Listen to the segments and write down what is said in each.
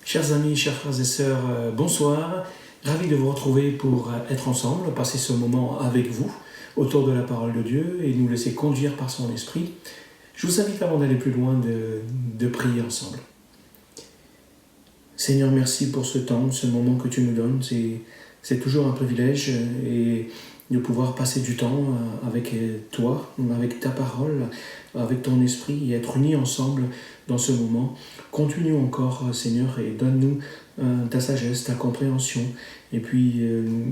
Chers amis, chers frères et sœurs, bonsoir. Ravi de vous retrouver pour être ensemble, passer ce moment avec vous autour de la parole de Dieu et nous laisser conduire par son esprit. Je vous invite avant d'aller plus loin de prier ensemble. Seigneur, merci pour ce temps, ce moment que tu nous donnes. C'est toujours un privilège et de pouvoir passer du temps avec toi, avec ta parole, avec ton esprit et être unis ensemble dans ce moment. Conduis-nous encore, Seigneur, et donne-nous ta sagesse, ta compréhension, et puis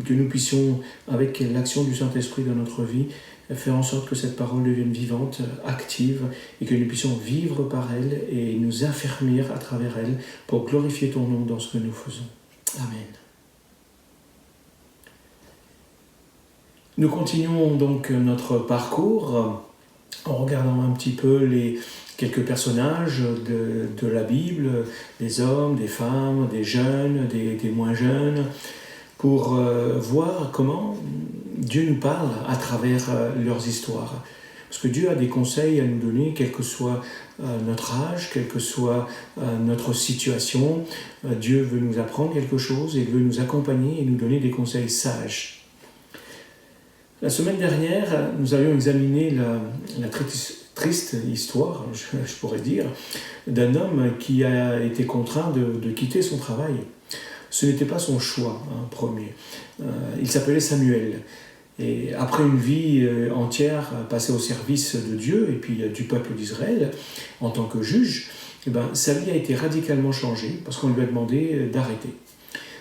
que nous puissions, avec l'action du Saint-Esprit dans notre vie, faire en sorte que cette parole devienne vivante, active, et que nous puissions vivre par elle et nous affermir à travers elle pour glorifier ton nom dans ce que nous faisons. Amen. Nous continuons donc notre parcours en regardant un petit peu quelques personnages de la Bible, des hommes, des femmes, des jeunes, des moins jeunes, pour voir comment Dieu nous parle à travers leurs histoires. Parce que Dieu a des conseils à nous donner, quel que soit notre âge, quelle que soit notre situation. Dieu veut nous apprendre quelque chose et il veut nous accompagner et nous donner des conseils sages. La semaine dernière, nous avions examiné la triste histoire, je pourrais dire, d'un homme qui a été contraint de quitter son travail. Ce n'était pas son choix, premier. Il s'appelait Samuel. Et après une vie entière passée au service de Dieu et puis du peuple d'Israël, en tant que juge, sa vie a été radicalement changée parce qu'on lui a demandé d'arrêter.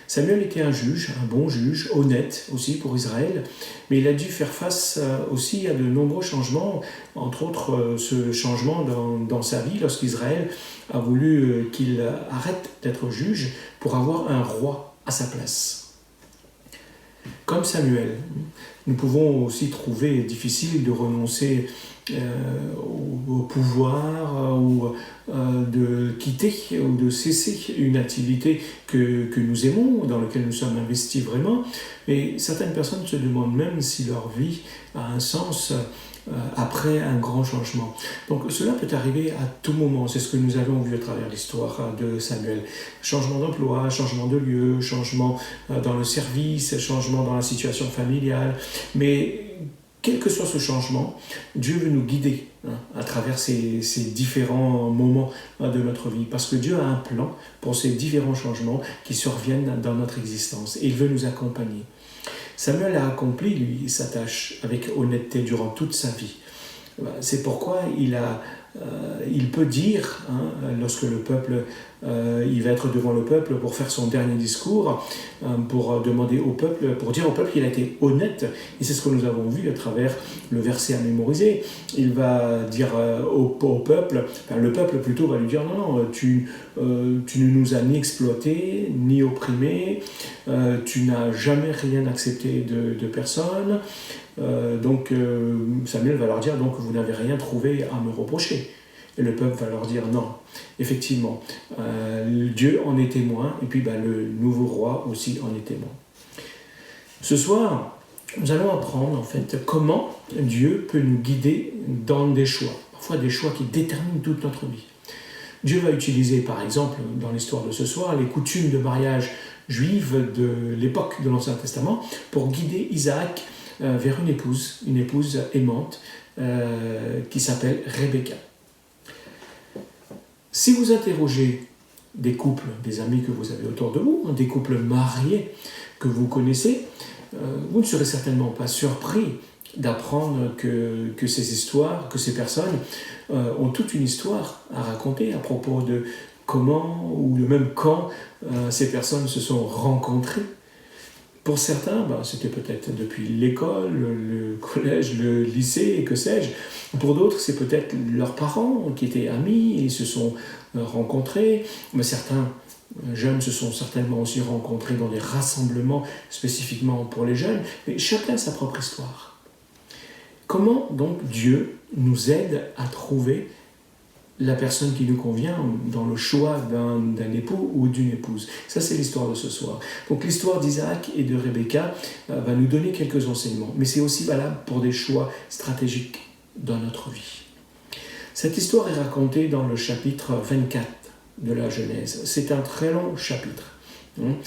Samuel était un juge, un bon juge, honnête aussi pour Israël, mais il a dû faire face aussi à de nombreux changements, entre autres ce changement dans sa vie lorsqu'Israël a voulu qu'il arrête d'être juge pour avoir un roi à sa place. Comme Samuel, nous pouvons aussi trouver difficile de renoncer au pouvoir ou de quitter ou de cesser une activité que nous aimons, dans laquelle nous sommes investis vraiment. Mais certaines personnes se demandent même si leur vie a un sens après un grand changement. Donc cela peut arriver à tout moment, c'est ce que nous avons vu à travers l'histoire de Samuel. Changement d'emploi, changement de lieu, changement dans le service, changement dans la situation familiale, mais quel que soit ce changement, Dieu veut nous guider à travers ces différents moments de notre vie, parce que Dieu a un plan pour ces différents changements qui surviennent dans notre existence, et il veut nous accompagner. Samuel a accompli, lui, sa tâche avec honnêteté durant toute sa vie. C'est pourquoi il peut dire, lorsque le peuple, il va être devant le peuple pour faire son dernier discours, pour demander au peuple, pour dire au peuple qu'il a été honnête, et c'est ce que nous avons vu à travers le verset à mémoriser. Il va dire au peuple, le peuple plutôt va lui dire non, tu ne nous as ni exploités, ni opprimés, tu n'as jamais rien accepté de personne. Donc Samuel va leur dire donc vous n'avez rien trouvé à me reprocher. Et le peuple va leur dire non, effectivement, Dieu en est témoin, et puis le nouveau roi aussi en est témoin. Ce soir, nous allons apprendre en fait comment Dieu peut nous guider dans des choix, parfois des choix qui déterminent toute notre vie. Dieu va utiliser par exemple dans l'histoire de ce soir les coutumes de mariage juives de l'époque de l'Ancien Testament pour guider Isaac vers une épouse aimante qui s'appelle Rebecca. Si vous interrogez des couples, des amis que vous avez autour de vous, des couples mariés que vous connaissez, vous ne serez certainement pas surpris d'apprendre que ces histoires, que ces personnes ont toute une histoire à raconter à propos de comment ou de même quand ces personnes se sont rencontrées. Pour certains, c'était peut-être depuis l'école, le collège, le lycée, et que sais-je. Pour d'autres, c'est peut-être leurs parents qui étaient amis et se sont rencontrés. Mais certains jeunes se sont certainement aussi rencontrés dans des rassemblements spécifiquement pour les jeunes. Mais chacun a sa propre histoire. Comment donc Dieu nous aide à trouver la personne qui nous convient dans le choix d'un époux ou d'une épouse. Ça, c'est l'histoire de ce soir. Donc, l'histoire d'Isaac et de Rebecca va nous donner quelques enseignements, mais c'est aussi valable pour des choix stratégiques dans notre vie. Cette histoire est racontée dans le chapitre 24 de la Genèse. C'est un très long chapitre. Donc,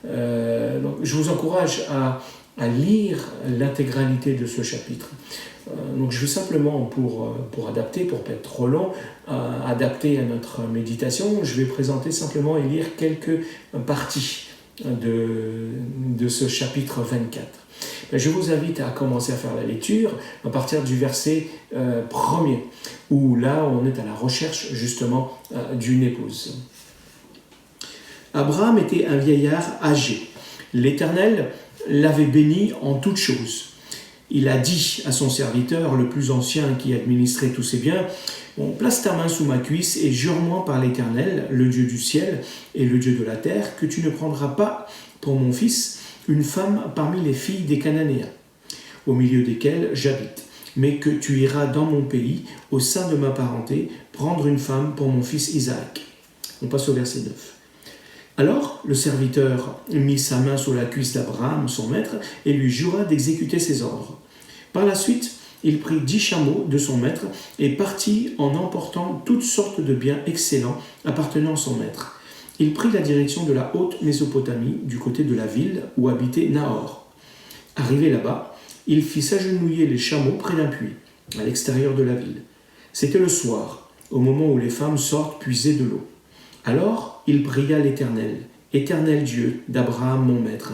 je vous encourage à lire l'intégralité de ce chapitre. Donc je vais simplement, pour adapter, pour ne pas être trop long, adapter à notre méditation, je vais présenter simplement et lire quelques parties de ce chapitre 24. Je vous invite à commencer à faire la lecture à partir du verset 1er, où là on est à la recherche justement d'une épouse. Abraham était un vieillard âgé. L'Éternel l'avait béni en toutes choses. Il a dit à son serviteur, le plus ancien qui administrait tous ses biens, « Place ta main sous ma cuisse et jure-moi par l'Éternel, le Dieu du ciel et le Dieu de la terre, que tu ne prendras pas pour mon fils une femme parmi les filles des Cananéens, au milieu desquelles j'habite, mais que tu iras dans mon pays, au sein de ma parenté, prendre une femme pour mon fils Isaac. » On passe au verset 9. Alors le serviteur mit sa main sur la cuisse d'Abraham, son maître, et lui jura d'exécuter ses ordres. Par la suite, il prit 10 chameaux de son maître et partit en emportant toutes sortes de biens excellents appartenant à son maître. Il prit la direction de la haute Mésopotamie, du côté de la ville où habitait Nahor. Arrivé là-bas, il fit s'agenouiller les chameaux près d'un puits, à l'extérieur de la ville. C'était le soir, au moment où les femmes sortent puiser de l'eau. Alors il pria l'Éternel, « Éternel Dieu d'Abraham mon maître,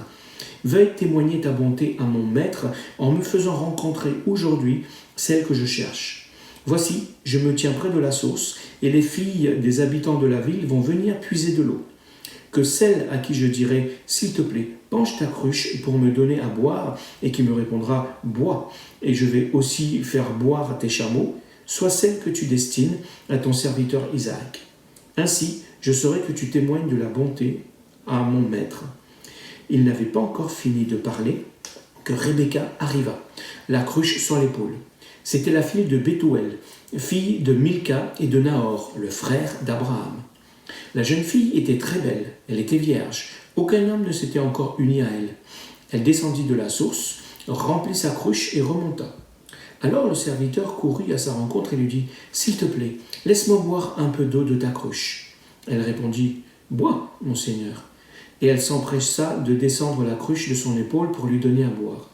veuille témoigner ta bonté à mon maître en me faisant rencontrer aujourd'hui celle que je cherche. Voici, je me tiens près de la source, et les filles des habitants de la ville vont venir puiser de l'eau. Que celle à qui je dirai, s'il te plaît, penche ta cruche pour me donner à boire, et qui me répondra, bois, et je vais aussi faire boire à tes chameaux, soit celle que tu destines à ton serviteur Isaac. Ainsi, je saurai que tu témoignes de la bonté à mon maître. » Il n'avait pas encore fini de parler que Rebecca arriva, la cruche sur l'épaule. C'était la fille de Bethuel, fille de Milca et de Nahor, le frère d'Abraham. La jeune fille était très belle, elle était vierge, aucun homme ne s'était encore uni à elle. Elle descendit de la source, remplit sa cruche et remonta. Alors le serviteur courut à sa rencontre et lui dit « S'il te plaît, laisse-moi boire un peu d'eau de ta cruche. » Elle répondit « Bois, mon Seigneur. » Et elle s'empressa de descendre la cruche de son épaule pour lui donner à boire.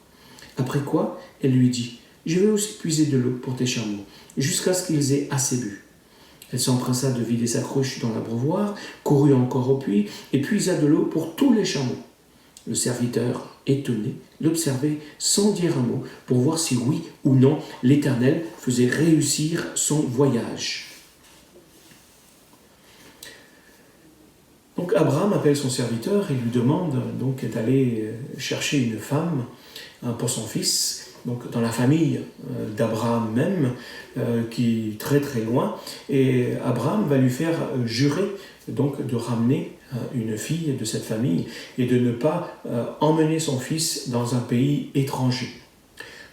Après quoi, elle lui dit « Je vais aussi puiser de l'eau pour tes chameaux, jusqu'à ce qu'ils aient assez bu. » Elle s'empressa de vider sa cruche dans l'abreuvoir, courut encore au puits et puisa de l'eau pour tous les chameaux. Le serviteur, étonné, l'observait sans dire un mot pour voir si oui ou non l'Éternel faisait réussir son voyage. Donc Abraham appelle son serviteur et lui demande donc d'aller chercher une femme pour son fils, donc dans la famille d'Abraham même, qui est très très loin, et Abraham va lui faire jurer donc de ramener une fille de cette famille et de ne pas emmener son fils dans un pays étranger.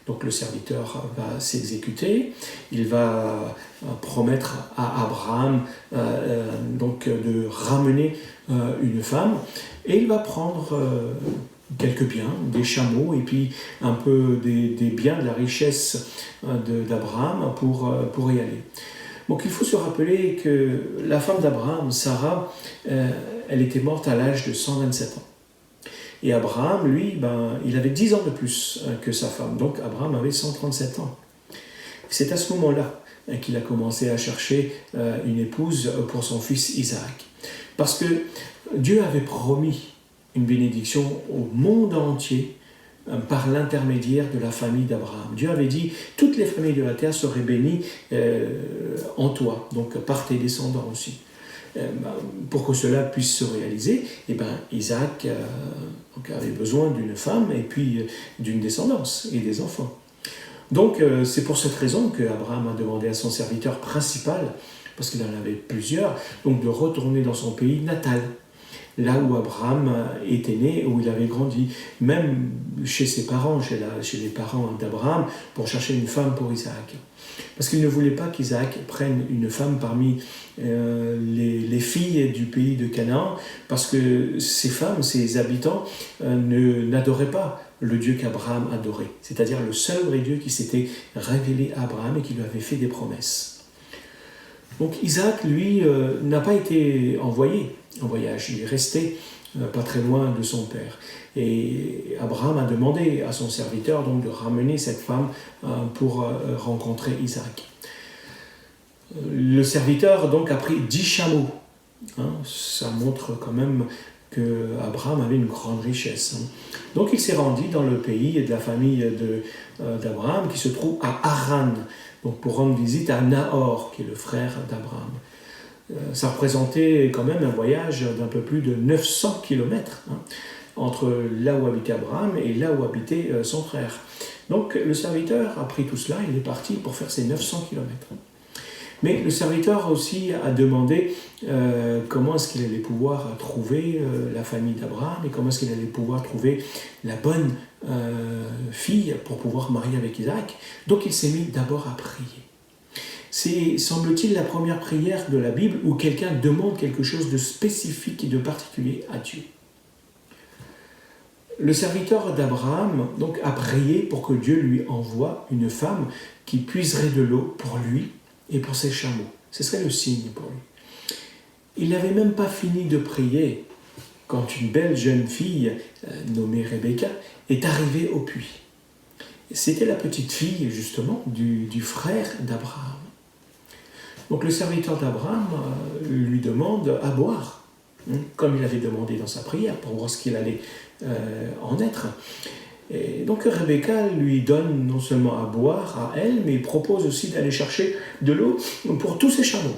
Donc le serviteur va s'exécuter, il va promettre à Abraham donc de ramener une femme, et il va prendre quelques biens, des chameaux et puis un peu des biens, de la richesse d'Abraham pour y aller. Donc il faut se rappeler que la femme d'Abraham, Sarah, elle était morte à l'âge de 127 ans. Et Abraham, lui, il avait 10 ans de plus que sa femme. Donc Abraham avait 137 ans. C'est à ce moment-là qu'il a commencé à chercher une épouse pour son fils Isaac. Parce que Dieu avait promis une bénédiction au monde entier par l'intermédiaire de la famille d'Abraham. Dieu avait dit « Toutes les familles de la terre seraient bénies en toi, donc par tes descendants aussi. » Pour que cela puisse se réaliser, Isaac avait besoin d'une femme et puis d'une descendance et des enfants. Donc c'est pour cette raison qu'Abraham a demandé à son serviteur principal, parce qu'il en avait plusieurs, donc de retourner dans son pays natal, là où Abraham était né, où il avait grandi, même chez ses parents, chez les parents d'Abraham, pour chercher une femme pour Isaac. Parce qu'il ne voulait pas qu'Isaac prenne une femme parmi les filles du pays de Canaan, parce que ces femmes, ces habitants, n'adoraient pas le Dieu qu'Abraham adorait, c'est-à-dire le seul vrai Dieu qui s'était révélé à Abraham et qui lui avait fait des promesses. Donc Isaac, lui, n'a pas été envoyé en voyage, il est resté pas très loin de son père. Et Abraham a demandé à son serviteur donc, de ramener cette femme pour rencontrer Isaac. Le serviteur donc a pris 10 chameaux. Ça montre quand même qu'Abraham avait une grande richesse. Donc il s'est rendu dans le pays de la famille d'Abraham qui se trouve à Haran, donc pour rendre visite à Nahor, qui est le frère d'Abraham. Ça représentait quand même un voyage d'un peu plus de 900 km entre là où habitait Abraham et là où habitait son frère. Donc le serviteur a pris tout cela, il est parti pour faire ces 900 km. Mais le serviteur aussi a demandé comment est-ce qu'il allait pouvoir trouver la famille d'Abraham et comment est-ce qu'il allait pouvoir trouver la bonne fille pour pouvoir marier avec Isaac. Donc il s'est mis d'abord à prier. C'est, semble-t-il, la première prière de la Bible où quelqu'un demande quelque chose de spécifique et de particulier à Dieu. Le serviteur d'Abraham donc, a prié pour que Dieu lui envoie une femme qui puiserait de l'eau pour lui et pour ses chameaux. Ce serait le signe pour lui. Il n'avait même pas fini de prier quand une belle jeune fille nommée Rebecca est arrivée au puits. C'était la petite fille justement du frère d'Abraham. Donc le serviteur d'Abraham lui demande à boire, comme il avait demandé dans sa prière, pour voir ce qu'il allait en être. Et donc Rebecca lui donne non seulement à boire à elle, mais il propose aussi d'aller chercher de l'eau pour tous ses chameaux.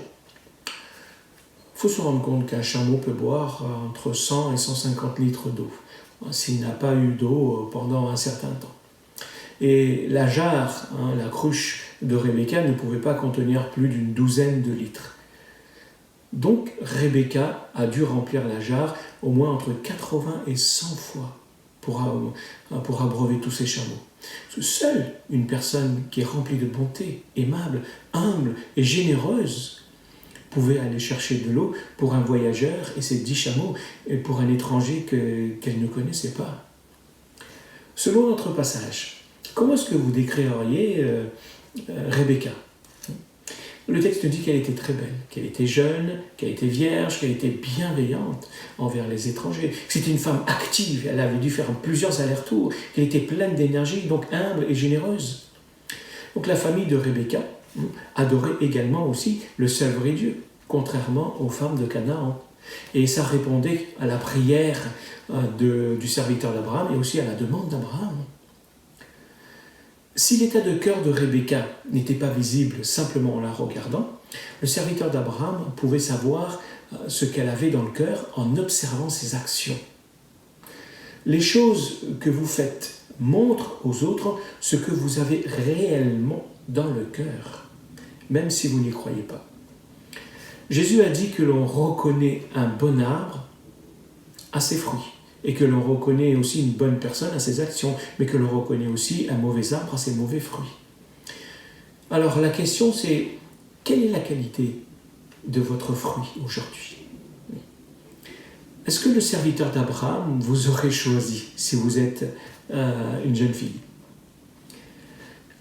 Il faut se rendre compte qu'un chameau peut boire entre 100 et 150 litres d'eau, s'il n'a pas eu d'eau pendant un certain temps. Et la jarre, la cruche de Rebecca ne pouvait pas contenir plus d'une douzaine de litres. Donc Rebecca a dû remplir la jarre au moins entre 80 et 100 fois pour abreuver tous ses chameaux. Seule une personne qui est remplie de bonté, aimable, humble et généreuse pouvait aller chercher de l'eau pour un voyageur et ses 10 chameaux et pour un étranger qu'elle ne connaissait pas. Selon notre passage, comment est-ce que vous décririez Rebecca ? Le texte dit qu'elle était très belle, qu'elle était jeune, qu'elle était vierge, qu'elle était bienveillante envers les étrangers. C'était une femme active, elle avait dû faire plusieurs allers-retours, qu'elle était pleine d'énergie, donc humble et généreuse. Donc la famille de Rebecca adorait également aussi le seul vrai Dieu, contrairement aux femmes de Canaan. Et ça répondait à la prière du serviteur d'Abraham et aussi à la demande d'Abraham. Si l'état de cœur de Rebecca n'était pas visible simplement en la regardant, le serviteur d'Abraham pouvait savoir ce qu'elle avait dans le cœur en observant ses actions. Les choses que vous faites montrent aux autres ce que vous avez réellement dans le cœur, même si vous n'y croyez pas. Jésus a dit que l'on reconnaît un bon arbre à ses fruits. Et que l'on reconnaît aussi une bonne personne à ses actions, mais que l'on reconnaît aussi un mauvais arbre à ses mauvais fruits. Alors la question c'est, quelle est la qualité de votre fruit aujourd'hui ? Est-ce que le serviteur d'Abraham vous aurait choisi si vous êtes une jeune fille ?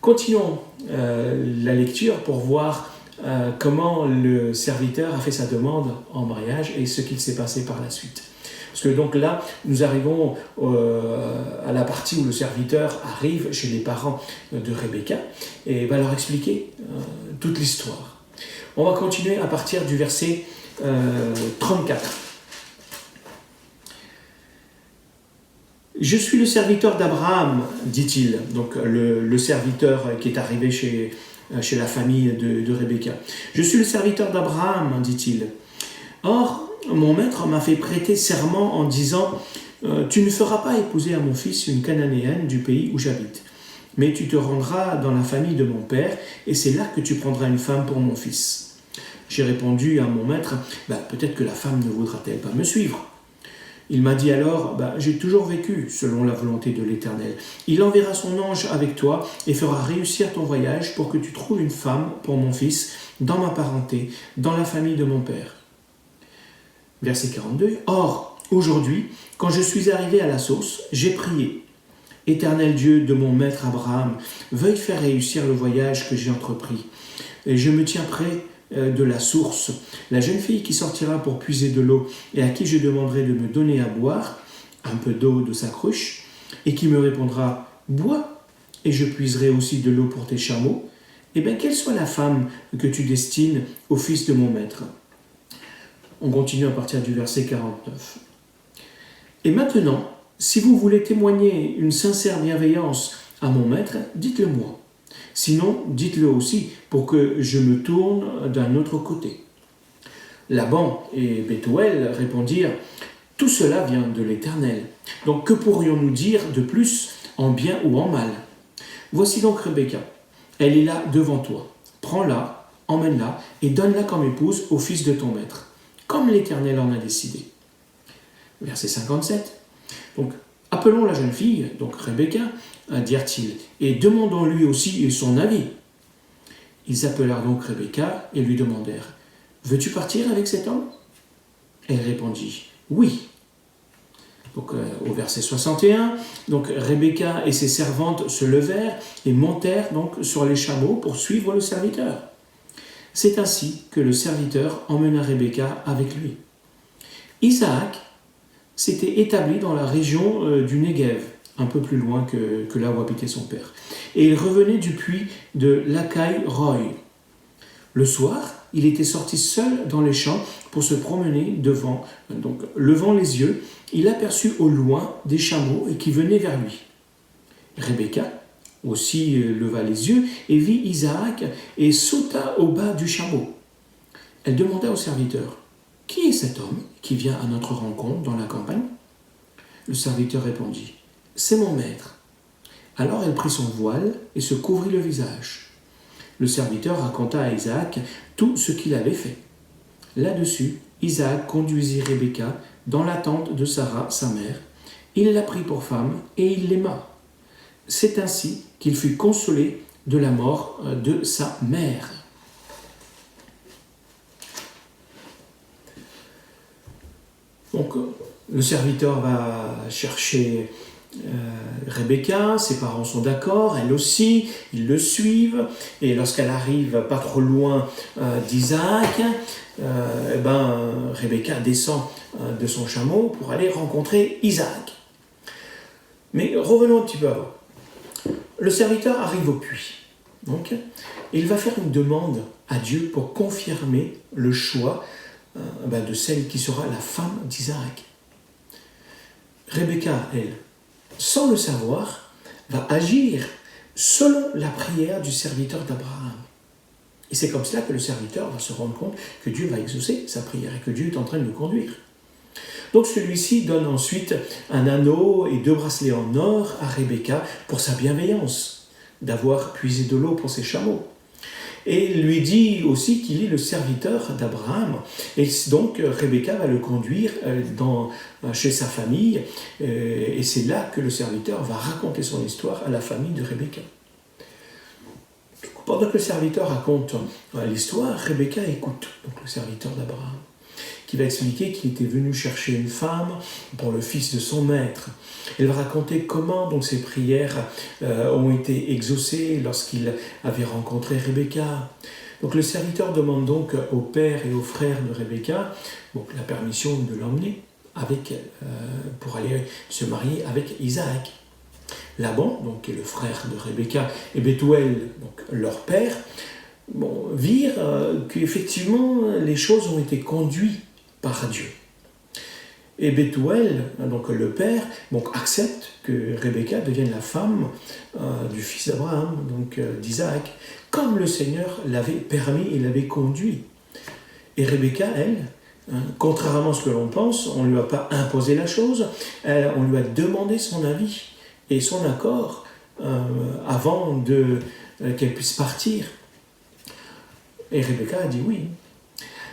Continuons la lecture pour voir comment le serviteur a fait sa demande en mariage et ce qu'il s'est passé par la suite. Parce que donc là, nous arrivons à la partie où le serviteur arrive chez les parents de Rebecca et va leur expliquer toute l'histoire. On va continuer à partir du verset 34. Je suis le serviteur d'Abraham, dit-il, donc le serviteur qui est arrivé chez la famille de Rebecca. Je suis le serviteur d'Abraham, dit-il. Or, mon maître m'a fait prêter serment en disant « Tu ne feras pas épouser à mon fils une Cananéenne du pays où j'habite, mais tu te rendras dans la famille de mon père, et c'est là que tu prendras une femme pour mon fils. » J'ai répondu à mon maître « Peut-être que la femme ne voudra-t-elle pas me suivre ?» Il m'a dit alors « J'ai toujours vécu selon la volonté de l'Éternel. Il enverra son ange avec toi et fera réussir ton voyage pour que tu trouves une femme pour mon fils dans ma parenté, dans la famille de mon père. » Verset 42. Or, aujourd'hui, quand je suis arrivé à la source, j'ai prié. Éternel Dieu de mon maître Abraham, veuille faire réussir le voyage que j'ai entrepris. Et je me tiens prêt de la source. La jeune fille qui sortira pour puiser de l'eau et à qui je demanderai de me donner à boire un peu d'eau de sa cruche, et qui me répondra « Bois, et je puiserai aussi de l'eau pour tes chameaux », eh bien, qu'elle soit la femme que tu destines au fils de mon maître. On continue à partir du verset 49. Et maintenant, si vous voulez témoigner une sincère bienveillance à mon maître, dites-le moi. Sinon, dites-le aussi pour que je me tourne d'un autre côté. Laban et Bethuel répondirent « Tout cela vient de l'Éternel. Donc que pourrions-nous dire de plus en bien ou en mal? Voici donc Rebecca. Elle est là devant toi. Prends-la, emmène-la et donne-la comme épouse au fils de ton maître, comme l'Éternel en a décidé. » Verset 57. Donc, appelons la jeune fille, donc Rebecca, dirent-ils, et demandons-lui aussi son avis. Ils appelèrent donc Rebecca et lui demandèrent « Veux-tu partir avec cet homme ?» Elle répondit « Oui. » Donc, au verset 61, donc Rebecca et ses servantes se levèrent et montèrent donc sur les chameaux pour suivre le serviteur. C'est ainsi que le serviteur emmena Rebecca avec lui. Isaac s'était établi dans la région du Néguev, un peu plus loin que là où habitait son père. Et il revenait du puits de Lacaï-Roy. Le soir, il était sorti seul dans les champs pour se promener devant. Donc, levant les yeux, il aperçut au loin des chameaux qui venaient vers lui. Rebecca aussi leva les yeux et vit Isaac et sauta au bas du chameau. Elle demanda au serviteur « Qui est cet homme qui vient à notre rencontre dans la campagne ?» Le serviteur répondit « C'est mon maître. » Alors elle prit son voile et se couvrit le visage. Le serviteur raconta à Isaac tout ce qu'il avait fait. Là-dessus, Isaac conduisit Rebecca dans la tente de Sarah, sa mère. Il la prit pour femme et il l'aima. C'est ainsi qu'il fut consolé de la mort de sa mère. Donc, le serviteur va chercher Rebecca, ses parents sont d'accord, elle aussi, ils le suivent, et lorsqu'elle arrive pas trop loin d'Isaac, Rebecca descend de son chameau pour aller rencontrer Isaac. Mais revenons un petit peu avant. Le serviteur arrive au puits, donc, et il va faire une demande à Dieu pour confirmer le choix de celle qui sera la femme d'Isaac. Rebecca, elle, sans le savoir, va agir selon la prière du serviteur d'Abraham. Et c'est comme cela que le serviteur va se rendre compte que Dieu va exaucer sa prière et que Dieu est en train de le conduire. Donc celui-ci donne ensuite un anneau et 2 bracelets en or à Rebecca pour sa bienveillance, d'avoir puisé de l'eau pour ses chameaux. Et lui dit aussi qu'il est le serviteur d'Abraham. Et donc Rebecca va le conduire chez sa famille. Et c'est là que le serviteur va raconter son histoire à la famille de Rebecca. Pendant que le serviteur raconte l'histoire, Rebecca écoute donc le serviteur d'Abraham, qui va expliquer qu'il était venu chercher une femme pour le fils de son maître. Elle va raconter comment donc ses prières ont été exaucées lorsqu'il avait rencontré Rebecca. Donc le serviteur demande donc au père et aux frères de Rebecca la permission de l'emmener pour aller se marier avec Isaac. Laban, donc, qui est le frère de Rebecca, et Bethuel, donc leur père, virent qu'effectivement les choses ont été conduites par Dieu. Et Bethuel, donc le père, accepte que Rebecca devienne la femme du fils d'Abraham, donc d'Isaac, comme le Seigneur l'avait permis et l'avait conduit. Et Rebecca, elle, contrairement à ce que l'on pense, on ne lui a pas imposé la chose, on lui a demandé son avis et son accord avant qu'elle puisse partir. Et Rebecca a dit oui.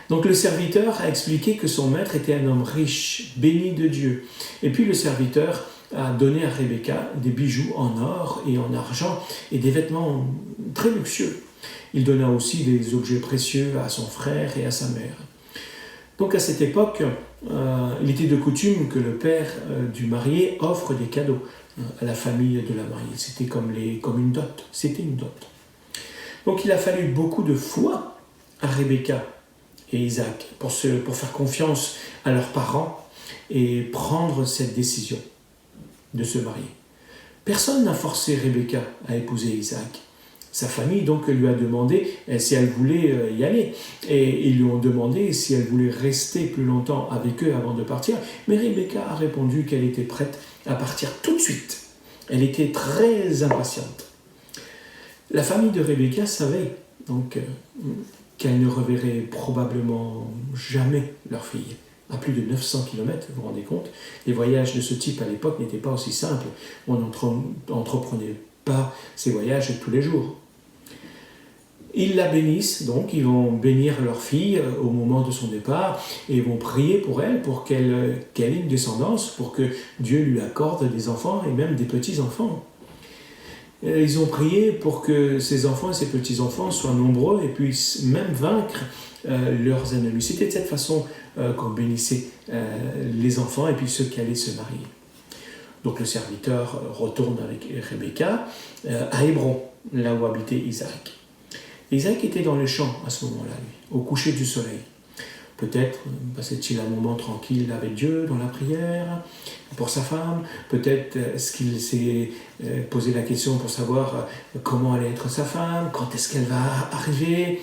Donc le serviteur a expliqué que son maître était un homme riche, béni de Dieu. Et puis le serviteur a donné à Rebecca des bijoux en or et en argent et des vêtements très luxueux. Il donna aussi des objets précieux à son frère et à sa mère. Donc à cette époque, il était de coutume que le père du marié offre des cadeaux à la famille de la mariée. C'était comme une dot. C'était une dot. Donc il a fallu beaucoup de foi Rebecca et Isaac pour faire confiance à leurs parents et prendre cette décision de se marier. Personne n'a forcé Rebecca à épouser Isaac. Sa famille donc lui a demandé si elle voulait y aller. Et ils lui ont demandé si elle voulait rester plus longtemps avec eux avant de partir. Mais Rebecca a répondu qu'elle était prête à partir tout de suite. Elle était très impatiente. La famille de Rebecca savait donc qu'elle ne reverrait probablement jamais leur fille. À plus de 900 km, vous vous rendez compte, les voyages de ce type à l'époque n'étaient pas aussi simples. On n'entreprenait pas ces voyages tous les jours. Ils la bénissent, donc ils vont bénir leur fille au moment de son départ et vont prier pour elle, pour qu'elle ait une descendance, pour que Dieu lui accorde des enfants et même des petits-enfants. Ils ont prié pour que ces enfants et ces petits-enfants soient nombreux et puissent même vaincre leurs ennemis. C'était de cette façon qu'on bénissait les enfants et puis ceux qui allaient se marier. Donc le serviteur retourne avec Rebecca à Hébron, là où habitait Isaac. Isaac était dans les champs à ce moment-là, lui, au coucher du soleil. Peut-être passait-il un moment tranquille avec Dieu dans la prière pour sa femme. Peut-être est-ce qu'il s'est posé la question pour savoir comment allait être sa femme, quand est-ce qu'elle va arriver.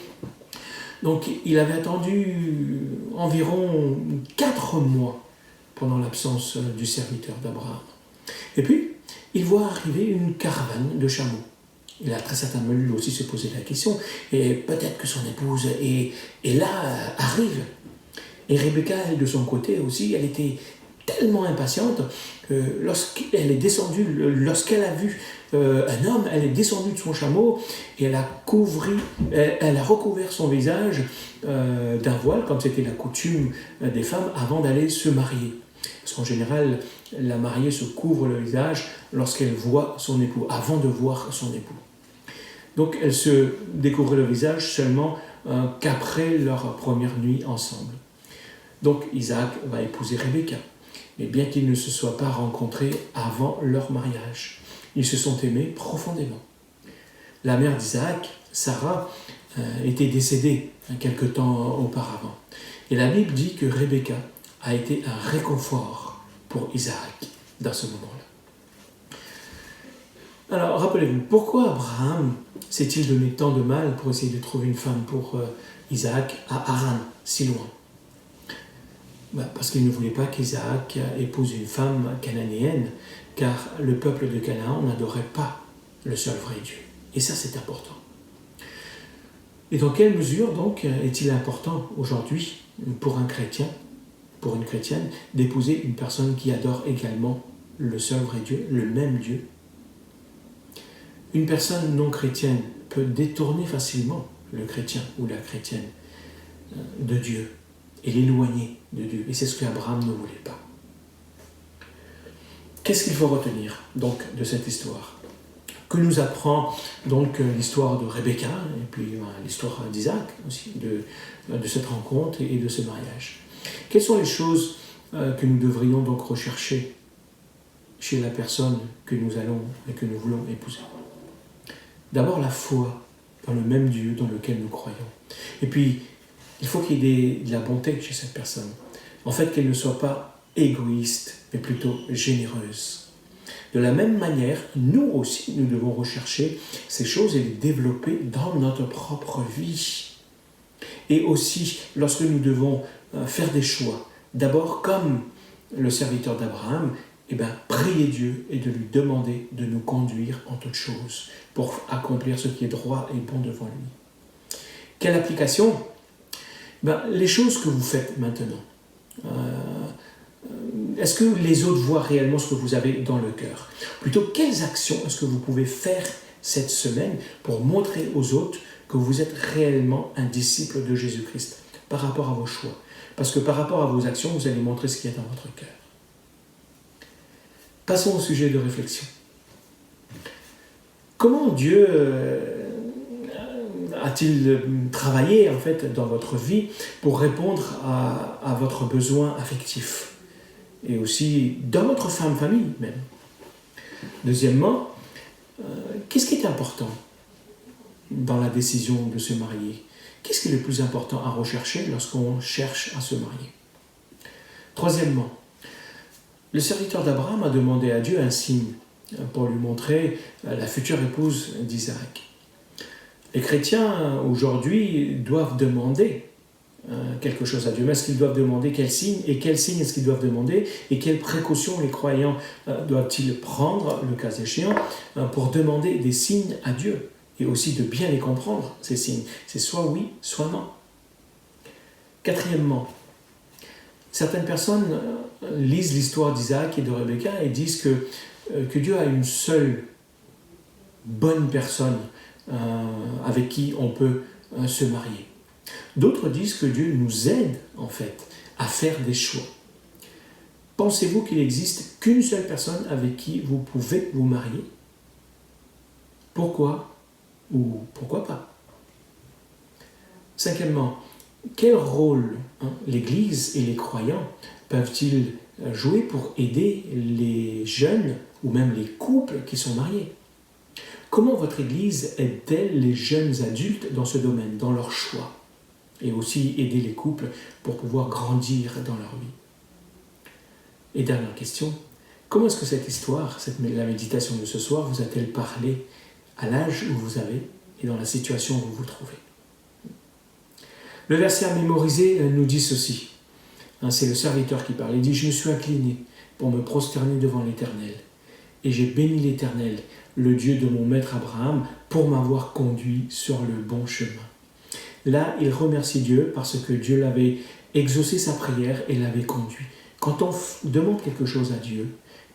Donc il avait attendu environ 4 mois pendant l'absence du serviteur d'Abraham. Et puis, il voit arriver une caravane de chameaux. Il a très certainement lui aussi se poser la question, et peut-être que son épouse est là, arrive. Et Rebecca, elle, de son côté aussi, elle était tellement impatiente que lorsqu'elle est descendue, lorsqu'elle a vu un homme, elle est descendue de son chameau et elle a recouvert son visage d'un voile, comme c'était la coutume des femmes avant d'aller se marier. Parce qu'en général, la mariée se couvre le visage lorsqu'elle voit son époux, avant de voir son époux. Donc elle se découvre le visage seulement qu'après leur première nuit ensemble. Donc Isaac va épouser Rebecca. Mais bien qu'ils ne se soient pas rencontrés avant leur mariage, ils se sont aimés profondément. La mère d'Isaac, Sarah, était décédée quelque temps auparavant. Et la Bible dit que Rebecca a été un réconfort pour Isaac dans ce moment-là. Alors rappelez-vous, pourquoi Abraham s'est-il donné tant de mal pour essayer de trouver une femme pour Isaac à Haran, si loin? Parce qu'il ne voulait pas qu'Isaac épouse une femme cananéenne, car le peuple de Canaan n'adorait pas le seul vrai Dieu. Et ça, c'est important. Et dans quelle mesure, donc, est-il important aujourd'hui pour un chrétien, pour une chrétienne, d'épouser une personne qui adore également le seul vrai Dieu, le même Dieu? Une personne non chrétienne peut détourner facilement le chrétien ou la chrétienne de Dieu et l'éloigner de Dieu. Et c'est ce qu'Abraham ne voulait pas. Qu'est-ce qu'il faut retenir donc de cette histoire? Que nous apprend donc l'histoire de Rebecca et puis l'histoire d'Isaac aussi, de cette rencontre et de ce mariage? Quelles sont les choses que nous devrions donc rechercher chez la personne que nous allons et que nous voulons épouser? D'abord la foi dans le même Dieu dans lequel nous croyons. Et puis, il faut qu'il y ait de la bonté chez cette personne. En fait, qu'elle ne soit pas égoïste, mais plutôt généreuse. De la même manière, nous aussi, nous devons rechercher ces choses et les développer dans notre propre vie. Et aussi, lorsque nous devons faire des choix, d'abord, comme le serviteur d'Abraham, prier Dieu et de lui demander de nous conduire en toutes choses pour accomplir ce qui est droit et bon devant lui. Quelle application? Les choses que vous faites maintenant, est-ce que les autres voient réellement ce que vous avez dans le cœur? Plutôt, quelles actions est-ce que vous pouvez faire cette semaine pour montrer aux autres que vous êtes réellement un disciple de Jésus-Christ par rapport à vos choix? Parce que par rapport à vos actions, vous allez montrer ce qu'il y a dans votre cœur. Passons au sujet de réflexion. Comment Dieu a-t-il travaillé en fait dans votre vie pour répondre à votre besoin affectif et aussi dans votre famille même? Deuxièmement, qu'est-ce qui est important? dans la décision de se marier? Qu'est-ce qui est le plus important à rechercher lorsqu'on cherche à se marier? Troisièmement, le serviteur d'Abraham a demandé à Dieu un signe pour lui montrer la future épouse d'Isaac. Les chrétiens aujourd'hui doivent demander quelque chose à Dieu. Mais est-ce qu'ils doivent demander quel signe? Et quel signe est-ce qu'ils doivent demander? Et quelles précautions les croyants doivent-ils prendre, le cas échéant, pour demander des signes à Dieu? Et aussi de bien les comprendre, ces signes. C'est soit oui, soit non. Quatrièmement, certaines personnes lisent l'histoire d'Isaac et de Rebecca et disent que Dieu a une seule bonne personne avec qui on peut se marier. D'autres disent que Dieu nous aide, en fait, à faire des choix. Pensez-vous qu'il n'existe qu'une seule personne avec qui vous pouvez vous marier? Pourquoi ou pourquoi pas? Cinquièmement, quel rôle l'Église et les croyants peuvent-ils jouer pour aider les jeunes ou même les couples qui sont mariés? Comment votre Église aide-t-elle les jeunes adultes dans ce domaine, dans leur choix? Et aussi aider les couples pour pouvoir grandir dans leur vie. Et dernière question, comment est-ce que cette histoire, la méditation de ce soir, vous a-t-elle parlé à l'âge où vous avez et dans la situation où vous vous trouvez? Le verset à mémoriser nous dit ceci. C'est le serviteur qui parle. Il dit « Je me suis incliné pour me prosterner devant l'Éternel. Et j'ai béni l'Éternel, le Dieu de mon maître Abraham, pour m'avoir conduit sur le bon chemin. » Là, il remercie Dieu parce que Dieu l'avait exaucé sa prière et l'avait conduit. Quand on demande quelque chose à Dieu,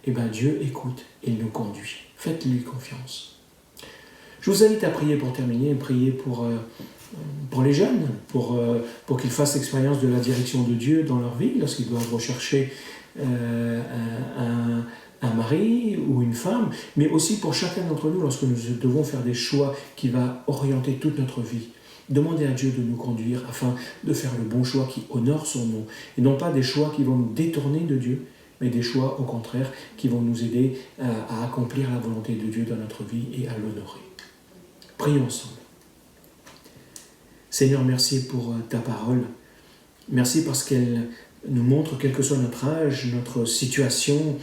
eh bien Dieu écoute et il nous conduit. Faites-lui confiance. Je vous invite à prier pour terminer, prier pour les jeunes, pour qu'ils fassent l'expérience de la direction de Dieu dans leur vie, lorsqu'ils doivent rechercher un mari ou une femme, mais aussi pour chacun d'entre nous lorsque nous devons faire des choix qui vont orienter toute notre vie. Demandez à Dieu de nous conduire afin de faire le bon choix qui honore son nom. Et non pas des choix qui vont nous détourner de Dieu, mais des choix au contraire qui vont nous aider à accomplir la volonté de Dieu dans notre vie et à l'honorer. Prions ensemble. Seigneur, merci pour ta parole. Merci parce qu'elle nous montre, quel que soit notre âge, notre situation,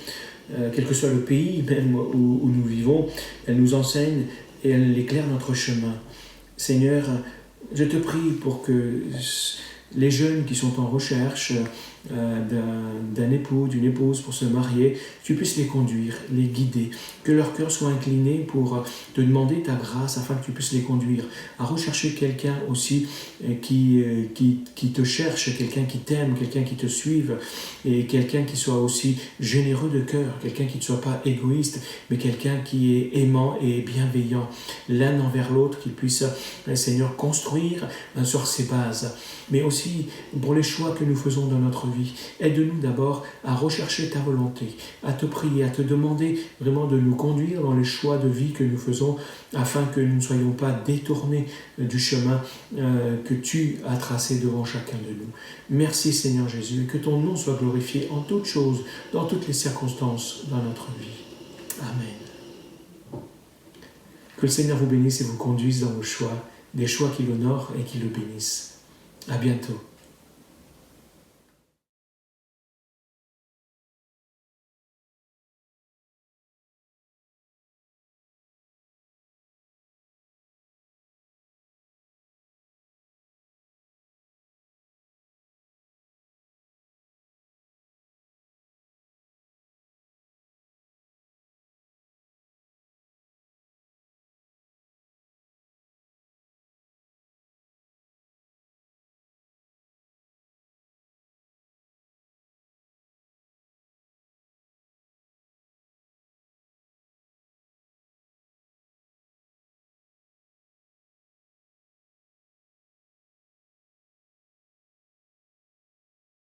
quel que soit le pays même où nous vivons, elle nous enseigne et elle éclaire notre chemin. Seigneur, je te prie pour que les jeunes qui sont en recherche d'un époux, d'une épouse pour se marier, tu puisses les conduire, les guider, que leur cœur soit incliné pour te demander ta grâce afin que tu puisses les conduire à rechercher quelqu'un aussi qui te cherche, quelqu'un qui t'aime, quelqu'un qui te suive et quelqu'un qui soit aussi généreux de cœur, quelqu'un qui ne soit pas égoïste, mais quelqu'un qui est aimant et bienveillant l'un envers l'autre, qui puisse, Seigneur, construire sur ses bases, mais aussi pour les choix que nous faisons dans notre vie. Aide-nous d'abord à rechercher ta volonté, à te prier, à te demander vraiment de nous conduire dans les choix de vie que nous faisons afin que nous ne soyons pas détournés du chemin que tu as tracé devant chacun de nous. Merci Seigneur Jésus et que ton nom soit glorifié en toutes choses, dans toutes les circonstances dans notre vie. Amen. Que le Seigneur vous bénisse et vous conduise dans vos choix, des choix qui l'honorent et qui le bénissent. À bientôt.